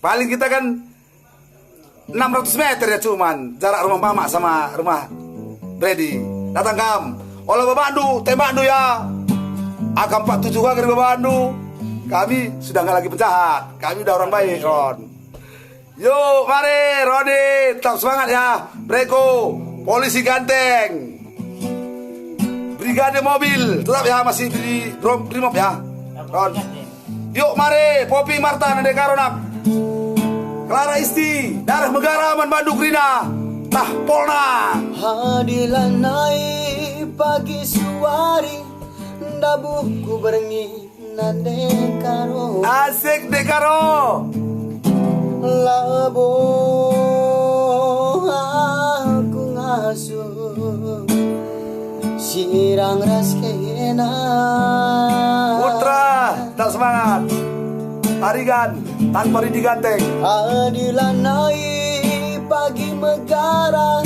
Paling kita kan 600 meter ya cuman jarak rumah Mama sama rumah Brady. Datang kam, olah babandu, tembak du ya. AK-47 ke babandu. Kami sudah nggak lagi penjahat, kami udah orang baik, Ron. Yuk, mari, Rodi, tetap semangat ya. Breko, polisi ganteng, brigade mobil, tetap ya masih di Brimob ya, Ron. Yuk, mari, Popi Marta, Nade Karonak, Clara Isti, Darah Megara, Man Bandung Rina, Tah Polna. Hadilan naik pagi suari, dabuku berengi nade karo. Asik Dekaro. Labo aku ngasuh sirang raskena. Putra, tak semangat. Tarigan, tanpa ridi ganteng. Hadilan naik pagi megara,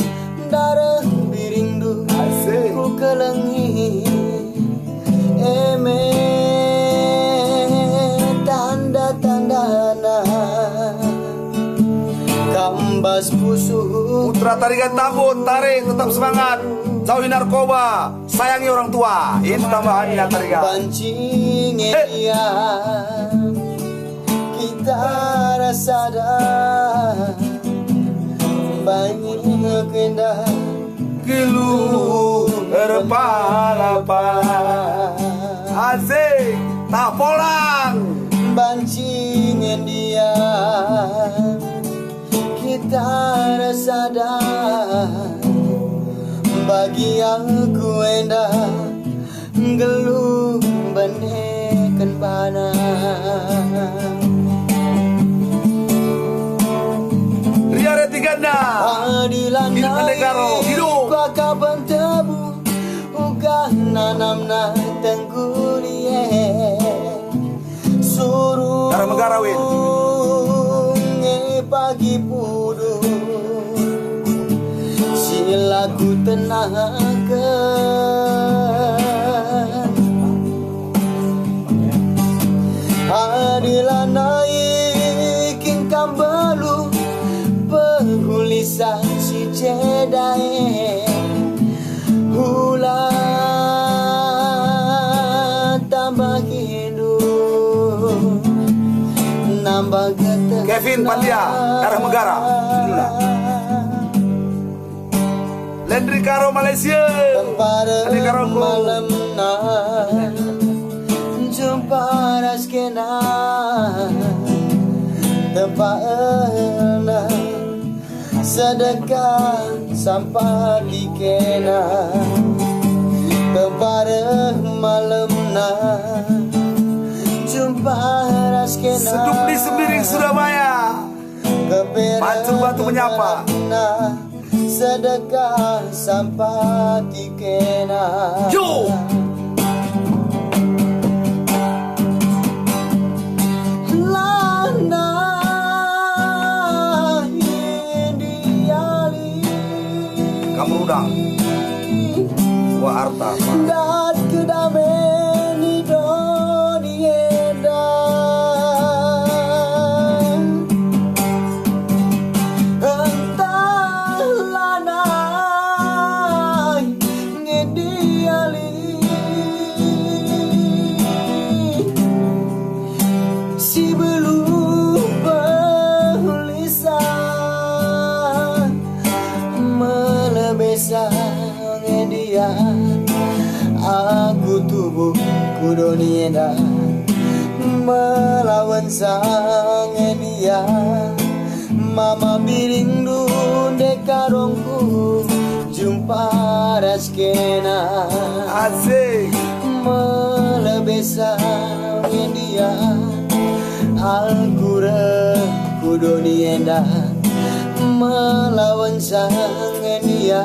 darah birindu ku kelengi. Eme tanda-tanda kambas pusuh. Putra tarigan tabut, tarik, tetap semangat. Jauhi narkoba, sayangi orang tua. Itu tambahannya tarigan. Pancing dia kita rasa dah banyak kena Gilu terpalapa. Asik, tak pulang. Bancingen dia kita rasa dah bagi aku endah geluh benekan bana. Ria Retiganda Adilan hidup kaban tebu uga nanamna tenggulie suruh Darah Megara win pagi pudu silaku tenaga adilan naikin kambelu pengulisan si cedae hula tambah hidup nambah getah. Kevin Pandia, Darah Megara. Lendri Karo Malaysia. Lendri Karo malam na jumpa raskena tempat sedekah sampah di kena tempat malam na jumpa raskena sedup di Sembiring Surabaya. Pancur batu menyapa. Sedekah sampah di kena. Yo. Kamu udang. Wah arta. Dat kedameni donieda. Entahlah nai ngediali. Si belum berlisan melebesangnya dia. Aku tubuh kudonieda melawan sang dia. Mama birindu dekarongku jumpa raskena. Asik. Melebesangnya dia. Al-Qura kudonieda melawan sang dia.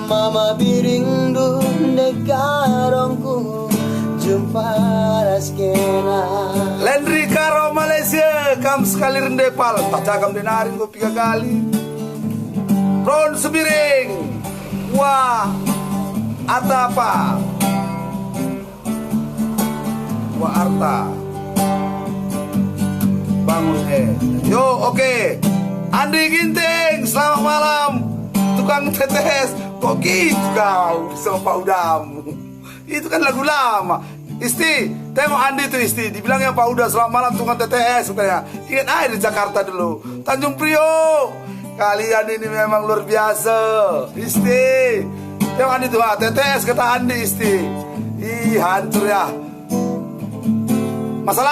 Mama birindu dekarongku jumpa raskena. Lendri Karo Malaysia. Kam sekali rendepal. Tak cakam denarin gue 3 kali. Ron Sembiring. Wah. Arta apa? Wah Arta. bangun Yo, oke. Andi Ginting, selamat malam. Tukang tetes. Kok gitu kau sama Pak Udam? Itu kan lagu lama. Isti, tengok Andi tuh Isti. Dibilangnya Pak Udam, selamat malam tukang tetes katanya. Ingat aja di Jakarta dulu. Tanjung Priok. Kalian ini memang luar biasa. Isti. Tengok Andi tuh, tetes kata Andi Isti. Ih, hancur ya. Masa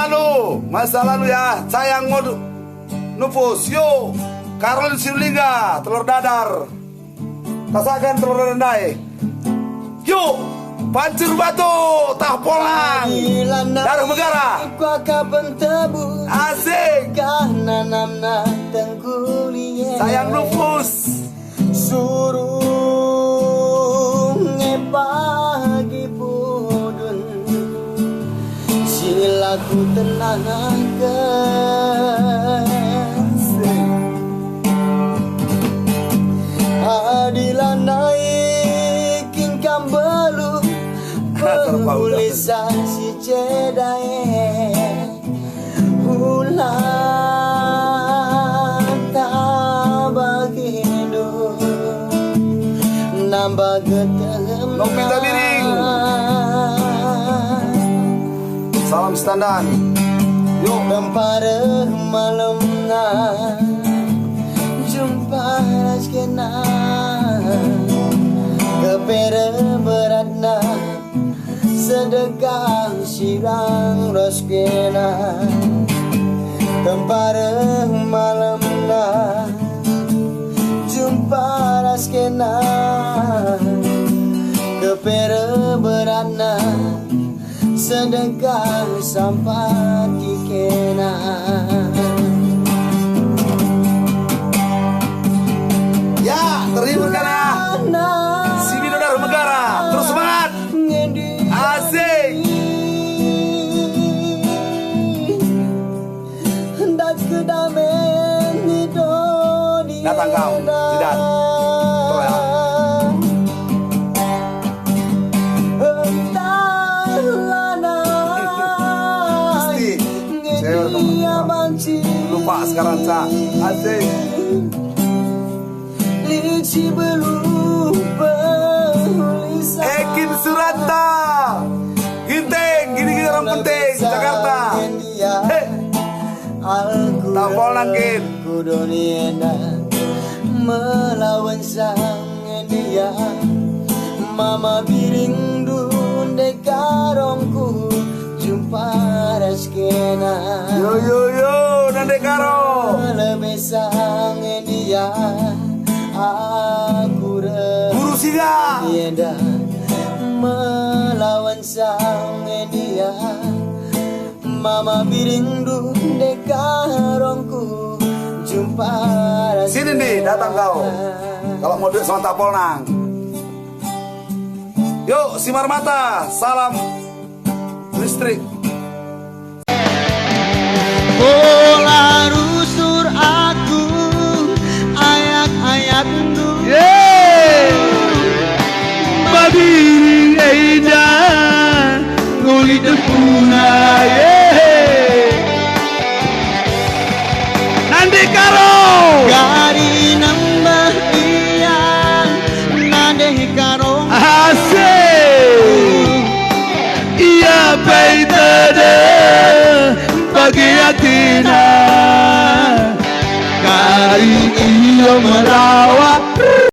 lalu ya. Sayang mau nufus. Yo, Karolin Sinulinga, telur dadar. Tasakan telur rendai. Yo, Pancur Batu, Tahpolang, Darah Megara. Asik. Sayang nufus. Suruh pagi pudun, silaku tenangkan. Adilah naikin kambelu Pulisa si cedae Ulang tabagi hidup Nambah getem Novita Biring. Salam standar. Yuk Tempare malam na Jumpa raskena Kepere beratna Sedekah sirang raskena Tempare malam na Jumpa raskena Kepere beratna Sedekah sampati kena Ya, terhibur kan ya? Si Bino Darah Megara, terus semangat. Asik. Datang kau, tidak. Tuh ya. Pasti, saya lupa sekarang, Cak. Asik. Ekin Surata Ginting, gini-gini orang penting Jakarta. Tahpolang Gin. Melawan sang dia Mama biring dunde karongku Jumpa raskena Yo nande karo Lebih sang dia Aku Guru Singa tiada melawan sang dia Mama biring dunde karongku Jumpa sini nih, datang kau. Kalau mau duit sama Tahpolang. Yuk, Simar Mata, salam listrik. Bola rusur aku ayak-ayak dulu Babiring Eida Ngulit Puna Nanti karo Gari nambah iyan Nadeh karong Asik Iya baitade Bagi yatina Kari iyo merawat